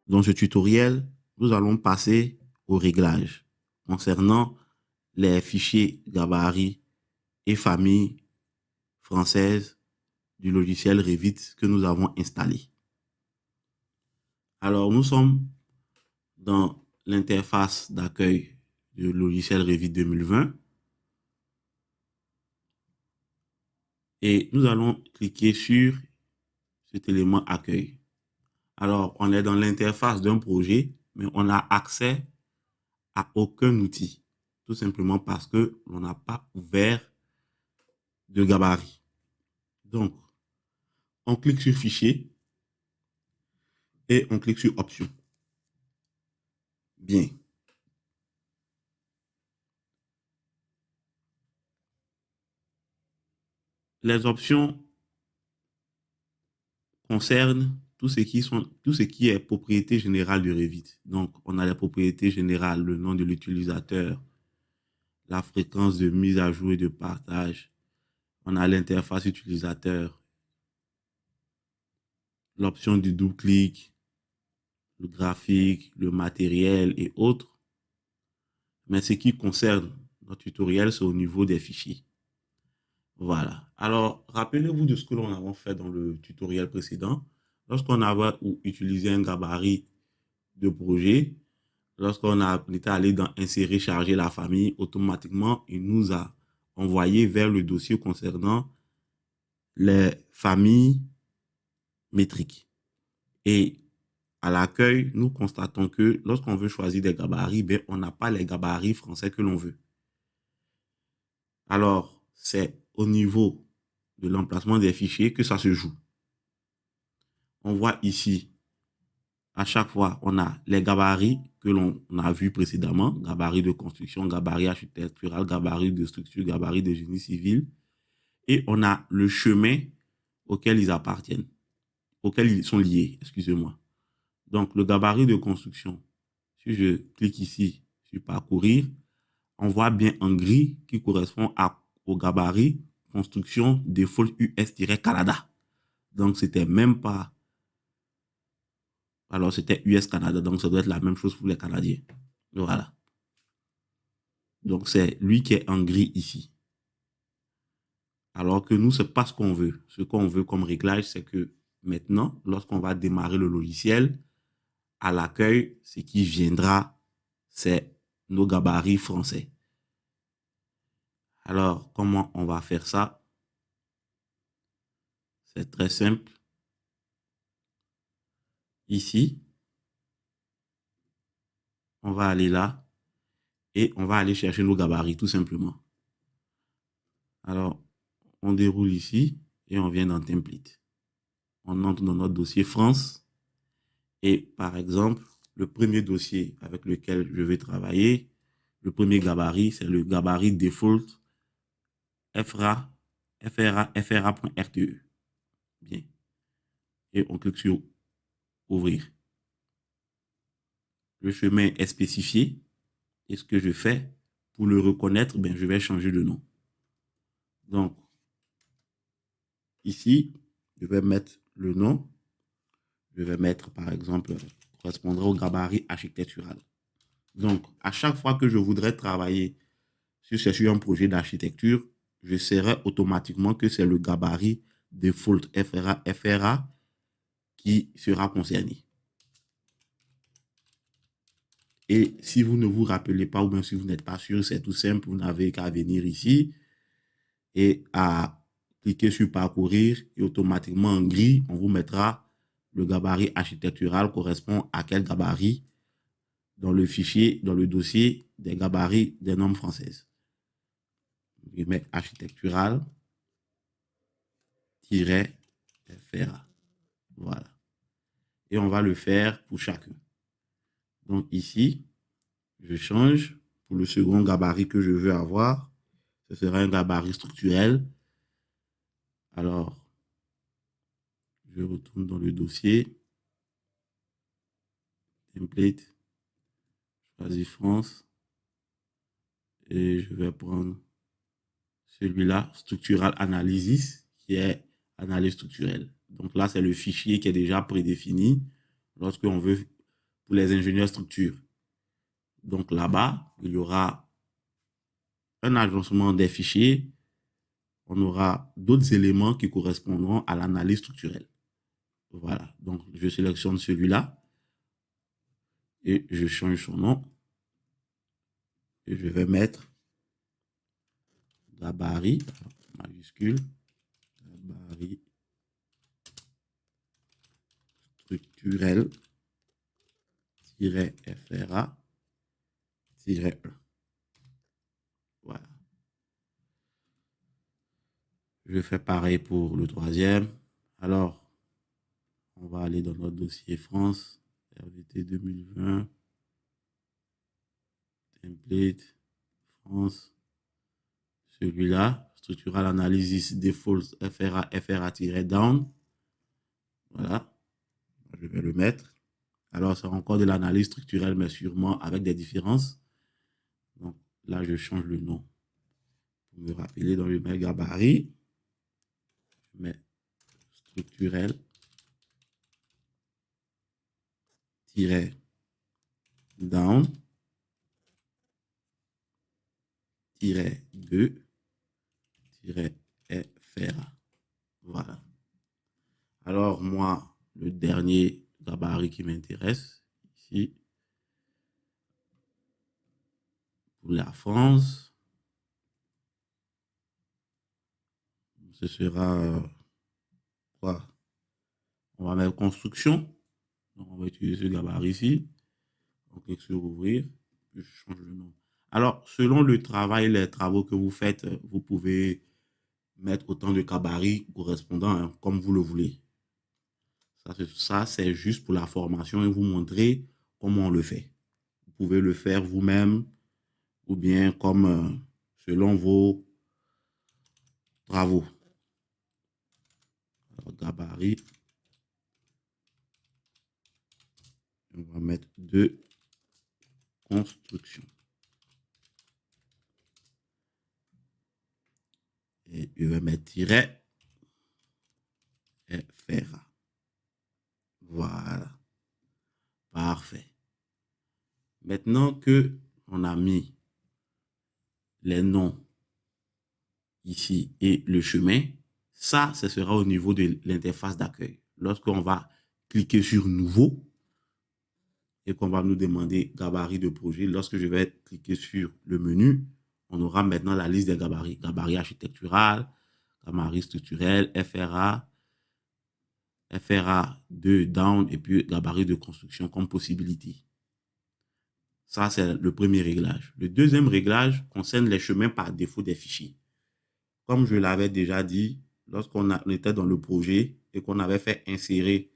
Dans ce tutoriel, nous allons passer au réglage concernant les fichiers gabarit et famille française du logiciel Revit que nous avons installé. Alors, nous sommes dans l'interface d'accueil du logiciel Revit 2020 et nous allons cliquer sur cet élément accueil. Alors, on est dans l'interface d'un projet, mais on n'a accès à aucun outil, tout simplement parce que l'on n'a pas ouvert de gabarit. Donc, on clique sur Fichier et on clique sur Options. Bien. Les options concernent tout ce qui est propriété générale de Revit. Donc, on a les propriétés générales, le nom de l'utilisateur, la fréquence de mise à jour et de partage. On a l'interface utilisateur, l'option du double-clic, le graphique, le matériel et autres. Mais ce qui concerne notre tutoriel, c'est au niveau des fichiers. Voilà. Alors, rappelez-vous de ce que l'on a fait dans le tutoriel précédent. Lorsqu'on avait utilisé un gabarit de projet, lorsqu'on était allé dans Insérer, charger la famille, automatiquement, il nous a envoyé vers le dossier concernant les familles métriques. Et à l'accueil, nous constatons que lorsqu'on veut choisir des gabarits, ben, on n'a pas les gabarits français que l'on veut. Alors, c'est au niveau de l'emplacement des fichiers que ça se joue. On voit ici, à chaque fois, on a les gabarits que l'on a vus précédemment, gabarit de construction, gabarit architectural, gabarit de structure, gabarit de génie civil. Et on a le chemin auquel ils appartiennent, auquel ils sont liés, excusez-moi. Donc, le gabarit de construction, si je clique ici sur parcourir, on voit bien en gris qui correspond au gabarit construction default US-Canada. Donc, c'était même pas. Alors, c'était US-Canada. Donc, ça doit être la même chose pour les Canadiens. Voilà. Donc, c'est lui qui est en gris ici. Alors que nous, ce n'est pas ce qu'on veut. Ce qu'on veut comme réglage, c'est que maintenant, lorsqu'on va démarrer le logiciel, à l'accueil, ce qui viendra, c'est nos gabarits français. Alors, comment on va faire ça? C'est très simple. Ici, on va aller là et on va aller chercher nos gabarits, tout simplement. Alors, on déroule ici et on vient dans Template. On entre dans notre dossier France et, par exemple, le premier dossier avec lequel je vais travailler, le premier gabarit, c'est le gabarit default FRA.RTE. Bien. Et on clique sur Ouvrir. Le chemin est spécifié. Et ce que je fais, pour le reconnaître, ben, je vais changer de nom. Donc, ici, je vais mettre le nom. Je vais mettre, par exemple, correspondra au gabarit architectural. Donc, à chaque fois que je voudrais travailler sur un projet d'architecture, je saurai automatiquement que c'est le gabarit default FRA qui sera concerné. Et si vous ne vous rappelez pas ou même si vous n'êtes pas sûr, c'est tout simple, vous n'avez qu'à venir ici et à cliquer sur parcourir et automatiquement en gris, on vous mettra le gabarit architectural correspond à quel gabarit dans le fichier, dans le dossier des gabarits des normes françaises. Je mets architectural-FRA. Voilà. Et on va le faire pour chacun. Donc ici, je change pour le second gabarit que je veux avoir. Ce sera un gabarit structurel. Alors, je retourne dans le dossier. Template. Je choisis France. Et je vais prendre celui-là, Structural Analysis, qui est analyse structurelle. Donc là, c'est le fichier qui est déjà prédéfini. Lorsqu'on veut pour les ingénieurs structures. Donc là-bas, il y aura un agencement des fichiers. On aura d'autres éléments qui correspondront à l'analyse structurelle. Voilà, donc je sélectionne celui-là et je change son nom et je vais mettre gabarit, majuscule, gabarit structurel, FRA, -1. Voilà. Je fais pareil pour le troisième. Alors, on va aller dans notre dossier France, RVT 2020, template, France. Celui-là, structural analysis default FRA-down. Voilà, je vais le mettre. Alors, c'est encore de l'analyse structurelle, mais sûrement avec des différences. Donc, là, je change le nom pour me rappeler. Dans le mets gabarit, je mets structurel down 2 FRA. Voilà. Alors, moi, le dernier gabarit qui m'intéresse, ici, pour la France, ce sera quoi? On va mettre construction. Donc, on va utiliser ce gabarit ici. On clique sur ouvrir, puis je change le nom. Alors, selon le travail, les travaux que vous faites, vous pouvez mettre autant de gabarits correspondants, hein, comme vous le voulez. Ça c'est juste pour la formation et vous montrer comment on le fait. Vous pouvez le faire vous-même ou bien comme selon vos travaux. Alors, gabarit. On va mettre 2 construction. Et je vais mettre tiret FRA. Voilà. Parfait. Maintenant que on a mis les noms ici et le chemin, ça, ce sera au niveau de l'interface d'accueil. Lorsqu'on va cliquer sur nouveau et qu'on va nous demander gabarit de projet, lorsque je vais cliquer sur le menu, on aura maintenant la liste des gabarits. Gabarit architectural, gabarit structurel, FRA 2 down et puis gabarit de construction comme possibilité. Ça, c'est le premier réglage. Le deuxième réglage concerne les chemins par défaut des fichiers. Comme je l'avais déjà dit, lorsqu'on était dans le projet et qu'on avait fait insérer,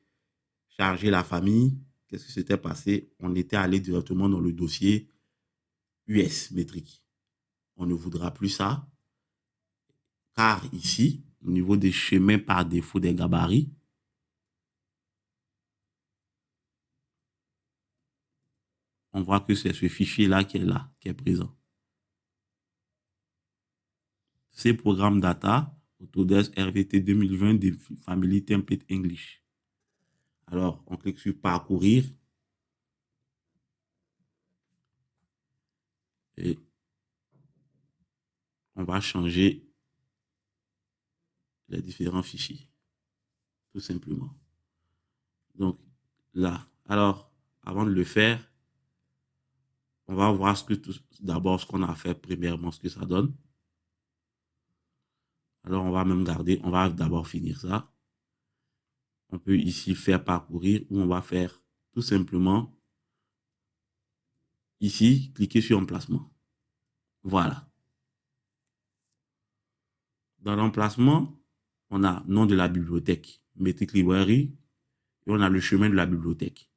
charger la famille, qu'est-ce qui s'était passé? On était allé directement dans le dossier US métrique. On ne voudra plus ça, car ici, au niveau des chemins par défaut des gabarits, on voit que c'est ce fichier-là, qui est présent. C'est programme data, Autodesk RVT 2020 des Family Template English. Alors, on clique sur parcourir et on va changer les différents fichiers, tout simplement. Donc, là, alors, avant de le faire, on va voir d'abord ce qu'on a fait premièrement, ce que ça donne. Alors, on va même garder, on va d'abord finir ça. On peut ici faire parcourir ou on va faire tout simplement ici, cliquer sur emplacement. Voilà. Dans l'emplacement, on a nom de la bibliothèque, Metric Library, et on a le chemin de la bibliothèque.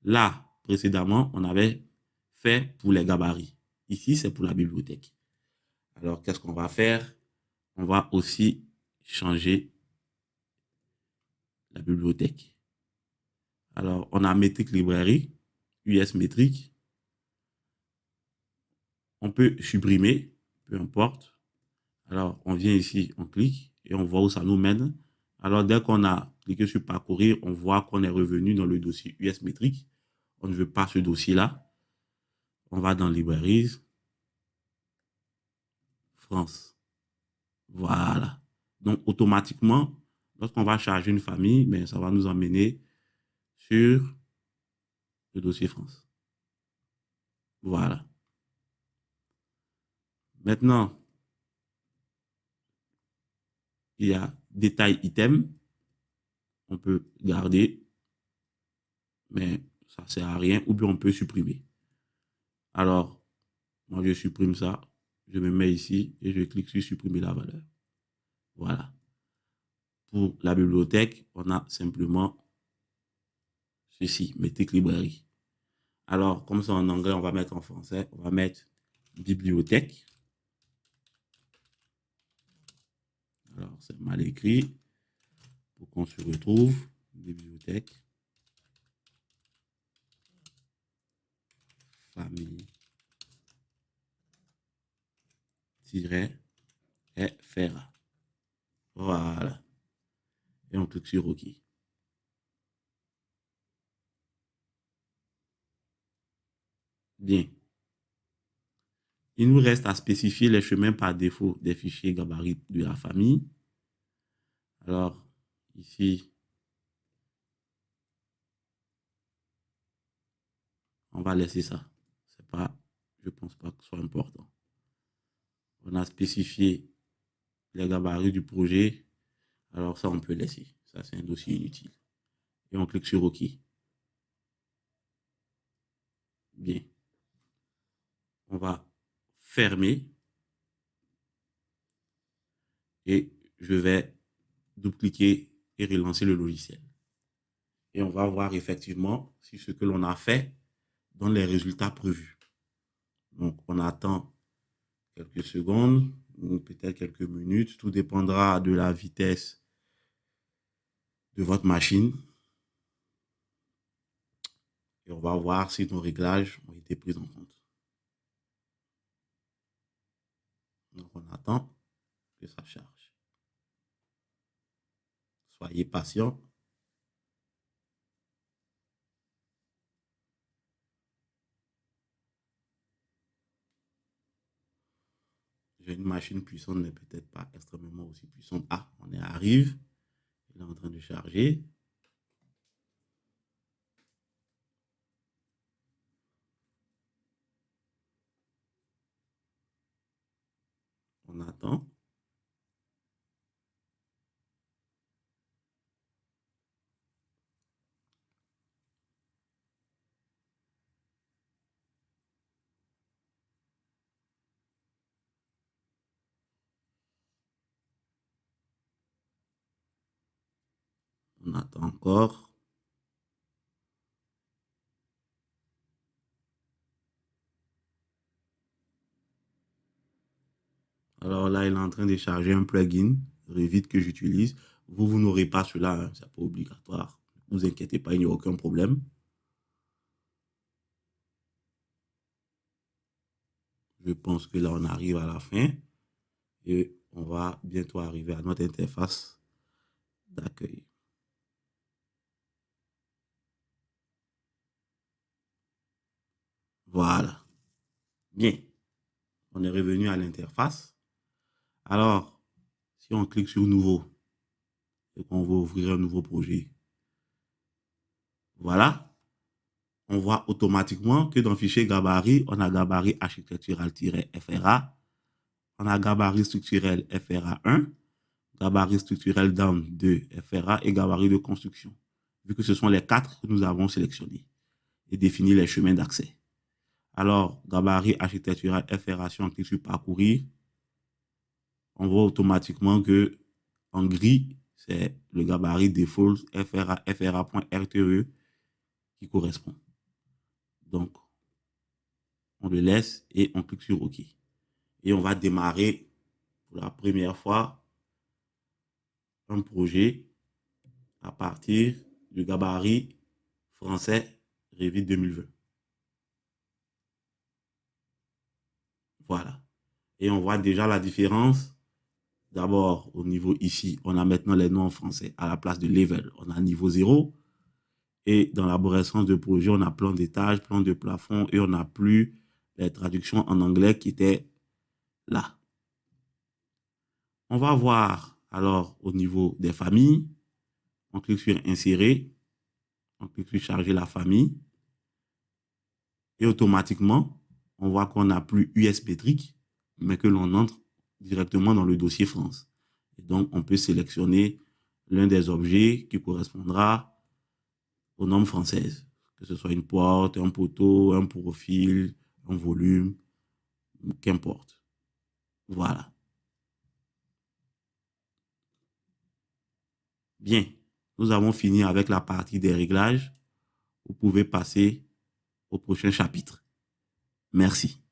Là, précédemment, on avait fait pour les gabarits. Ici, c'est pour la bibliothèque. Alors, qu'est-ce qu'on va faire? On va aussi changer la bibliothèque. Alors, on a Metric Library, US Metric. On peut supprimer, peu importe. Alors, on vient ici, on clique et on voit où ça nous mène. Alors, dès qu'on a cliqué sur parcourir, on voit qu'on est revenu dans le dossier US Metric. on ne veut pas ce dossier-là, on va dans Libraries, France. Voilà. Donc, automatiquement, lorsqu'on va charger une famille, mais ça va nous emmener sur le dossier France. Voilà. Maintenant, il y a détail item. On peut garder, mais ça ne sert à rien, ou bien on peut supprimer. Alors, moi, je supprime ça. Je me mets ici et je clique sur supprimer la valeur. Voilà. Pour la bibliothèque, on a simplement ceci, Mettez librairie. Alors, comme ça en anglais, on va mettre en français, on va mettre bibliothèque. Alors, c'est mal écrit pour qu'on se retrouve. Bibliothèque. Famille. FRA. Voilà. Et on clique sur OK. Bien. Il nous reste à spécifier les chemins par défaut des fichiers gabarits de la famille. Alors, ici, on va laisser ça. C'est pas, je pense pas que ce soit important. On a spécifié les gabarits du projet. Alors ça, on peut laisser. Ça, c'est un dossier inutile. Et on clique sur OK. Bien. On va fermer. Et je vais double-cliquer et relancer le logiciel. Et on va voir effectivement si ce que l'on a fait donne les résultats prévus. Donc, on attend quelques secondes ou peut-être quelques minutes. Tout dépendra de la vitesse de votre machine. Et on va voir si nos réglages ont été pris en compte. Donc, on attend que ça charge. Soyez patient. J'ai une machine puissante, mais peut-être pas extrêmement aussi puissante. Ah, on y arrive. Il est en train de charger. On attend. On attend encore. Alors là, il est en train de charger un plugin Revit que j'utilise. Vous n'aurez pas cela, hein, c'est pas obligatoire. Ne vous inquiétez pas, il n'y a aucun problème. Je pense que là, on arrive à la fin et on va bientôt arriver à notre interface d'accueil. Voilà. Bien. On est revenu à l'interface. Alors, si on clique sur Nouveau et qu'on veut ouvrir un nouveau projet, voilà. On voit automatiquement que dans le fichier gabarit, on a gabarit architectural-FRA, on a gabarit structurel FRA1, gabarit structurel down 2 FRA et gabarit de construction, vu que ce sont les quatre que nous avons sélectionnés et défini les chemins d'accès. Alors, gabarit architectural FRA, si on clique sur parcourir, on voit automatiquement que en gris, c'est le gabarit default FRA.RTE qui correspond. Donc, on le laisse et on clique sur OK. Et on va démarrer pour la première fois un projet à partir du gabarit français Revit 2020. Voilà. Et on voit déjà la différence. D'abord, au niveau ici, on a maintenant les noms en français à la place de level. On a niveau 0. Et dans l'arborescence de projet, on a plan d'étage, plan de plafond et on n'a plus les traductions en anglais qui étaient là. On va voir alors au niveau des familles. On clique sur insérer. On clique sur charger la famille. Et automatiquement, on voit qu'on n'a plus US métrique, mais que l'on entre directement dans le dossier France. Et donc, on peut sélectionner l'un des objets qui correspondra aux normes françaises, que ce soit une porte, un poteau, un profil, un volume, qu'importe. Voilà. Bien, nous avons fini avec la partie des réglages. Vous pouvez passer au prochain chapitre. Merci.